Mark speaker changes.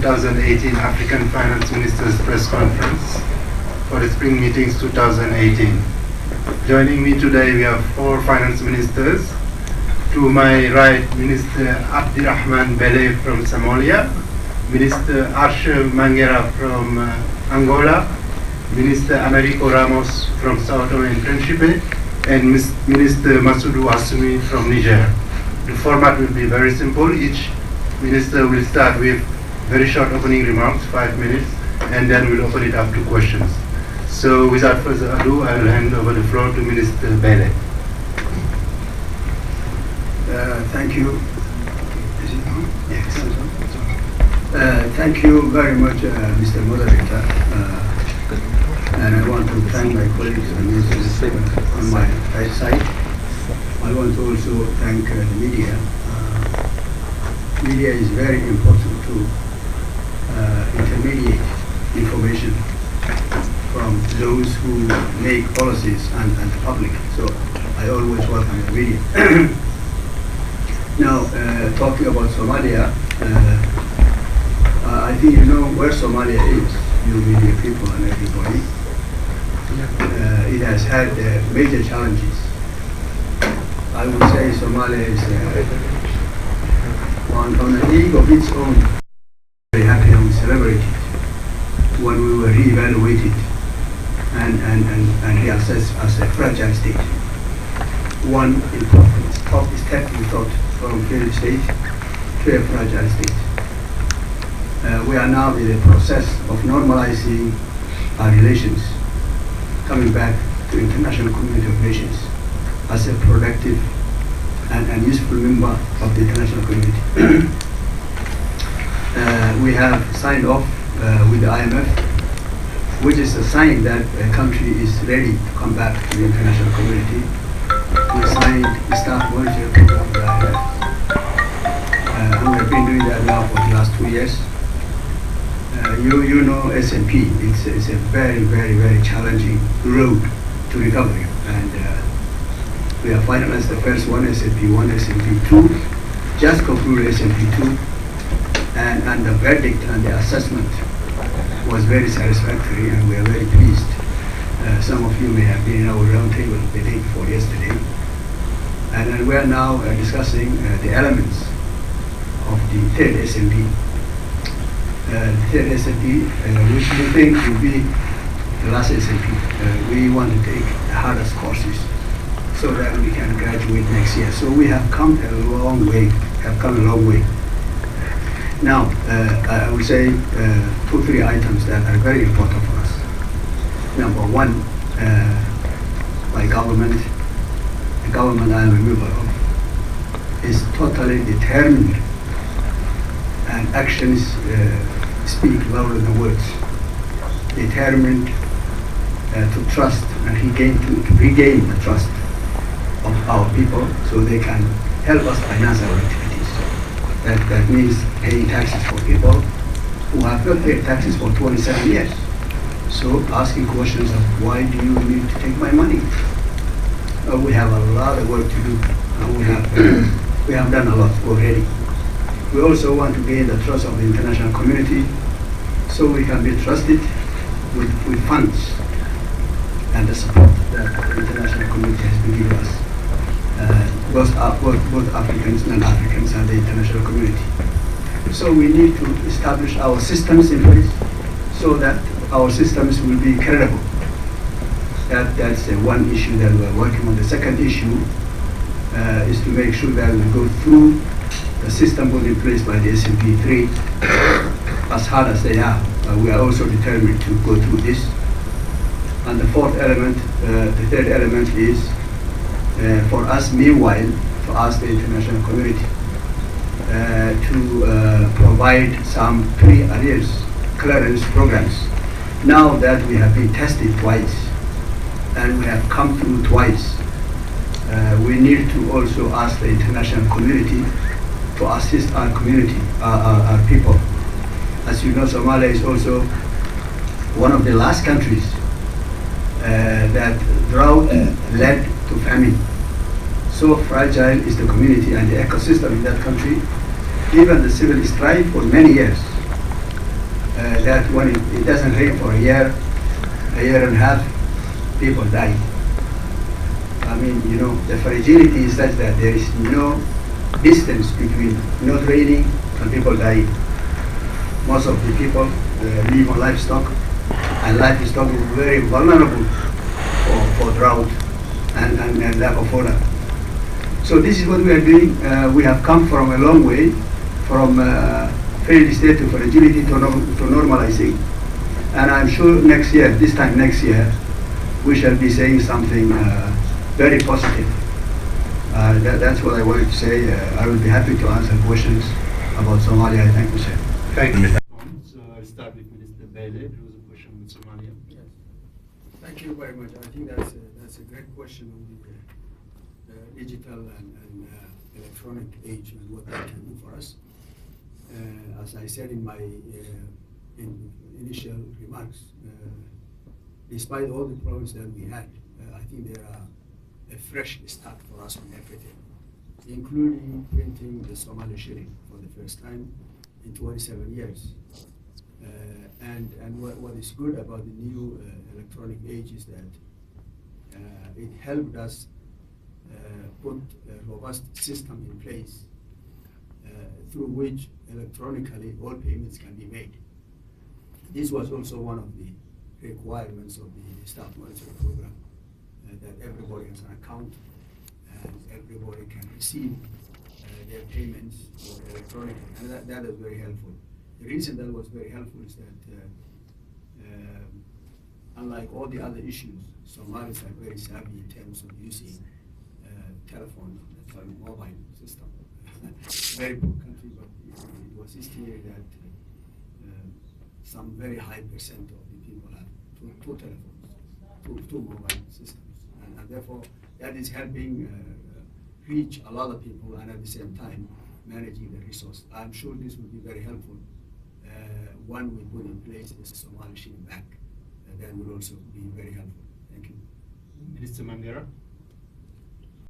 Speaker 1: 2018 African Finance Ministers Press Conference for the Spring Meetings 2018. Joining me today we have 4 finance ministers. To my right, Minister Abdirahman Beileh from Somalia, Minister Arsha Mangera from Angola, Minister Americo Ramos from Sao Tome and Principe, and Minister Massoudou Assoumi from Niger. The format will be very simple. Each minister will start with very short opening remarks, 5 minutes, and then we'll open it up to questions. So without further ado, I will hand over the floor to Minister Beileh.
Speaker 2: Thank you. Is it on? Yes. Thank you very much, Mr. Moderator. And I want to thank my colleagues and ministers on my right side. I want to also thank the media. Media is very important to intermediate information from those who make policies and the public. So I always welcome the media. Now, talking about Somalia, I think you know where Somalia is, you media people and everybody. It has had major challenges. I would say Somalia is on a league of its own. Very happy and we celebrated when we were re-evaluated and reassessed as a fragile state. One important step we thought from failed state to a fragile state. We are now in the process of normalizing our relations, coming back to international community of nations as a productive and useful member of the international community. We have signed off with the IMF, which is a sign that a country is ready to come back to the international community. We signed the staff monetary program with the IMF. And we have been doing that now for the last 2 years. You know S&P, it's a very, very, very challenging road to recovery. And we have finalized the first one, S&P 1, S&P 2, just concluded S&P 2, and the verdict and the assessment was very satisfactory, and we are very pleased. Some of you may have been in our roundtable the day before yesterday. And we are now discussing the elements of the third S&P. The third S&P, which we think will be the last S&P. We want to take the hardest courses so that we can graduate next year. So we have come a long way, Now, I would say 2 or 3 items that are very important for us. Number one, my government, the government I am a member of, is totally determined, and actions speak louder than words. Determined to trust and to regain the trust of our people so they can help us finance our activities. That means paying taxes for people who have not paid taxes for 27 years. So asking questions of why do you need to take my money? We have a lot of work to do, and we have done a lot already. We also want to gain the trust of the international community so we can be trusted with funds and the support that the international community has been giving us, both Africans, non-Africans, and the international community. So we need to establish our systems in place so that our systems will be credible. That's one issue that we're working on. The second issue is to make sure that we go through the system put in place by the S&P 3, as hard as they are. We are also determined to go through this. And the fourth element, the third element is for us, meanwhile, to ask the international community to provide some pre-arrears clearance programs. Now that we have been tested twice and we have come through twice, we need to also ask the international community to assist our community, our people. As you know, Somalia is also one of the last countries that drought led to famine. So fragile is the community and the ecosystem in that country. Even the civil strife for many years that when it doesn't rain for a year and a half, people die. I mean, the fragility is such that there is no distance between not raining and people dying. Most of the people live on livestock, and livestock is very vulnerable for drought and lack of water. So this is what we are doing. We have come from a long way, from failed state to fragility to normalizing. And I'm sure this time next year, we shall be saying something very positive. That's what I wanted to say. I will be happy to answer questions about Somalia. Thank you, sir.
Speaker 1: Thank you, Mr. So I'll start with Minister Beileh. There was a question on Somalia.
Speaker 3: Yes. Thank you very much. I think that's a great question on the digital and electronic age and what that can do for us. As I said in my initial remarks, despite all the problems that we had, I think there are a fresh start for us on everything, including printing the Somali shilling for the first time in 27 years. And what is good about the new electronic age is that it helped us put a robust system in place through which electronically all payments can be made. This was also one of the requirements of the staff monitoring program, that everybody has an account and everybody can receive their payments electronically, and that is very helpful. The reason that was very helpful is that unlike all the other issues, Somalis are very savvy in terms of using telephone, mobile system. Very poor country, but it was estimated that some very high percent of the people have two telephones, two mobile systems, and therefore that is helping reach a lot of people and at the same time managing the resource. I'm sure this will be very helpful. One we put in place is Somali shilling bank. That will also be very helpful. Thank you.
Speaker 1: Minister Mangera.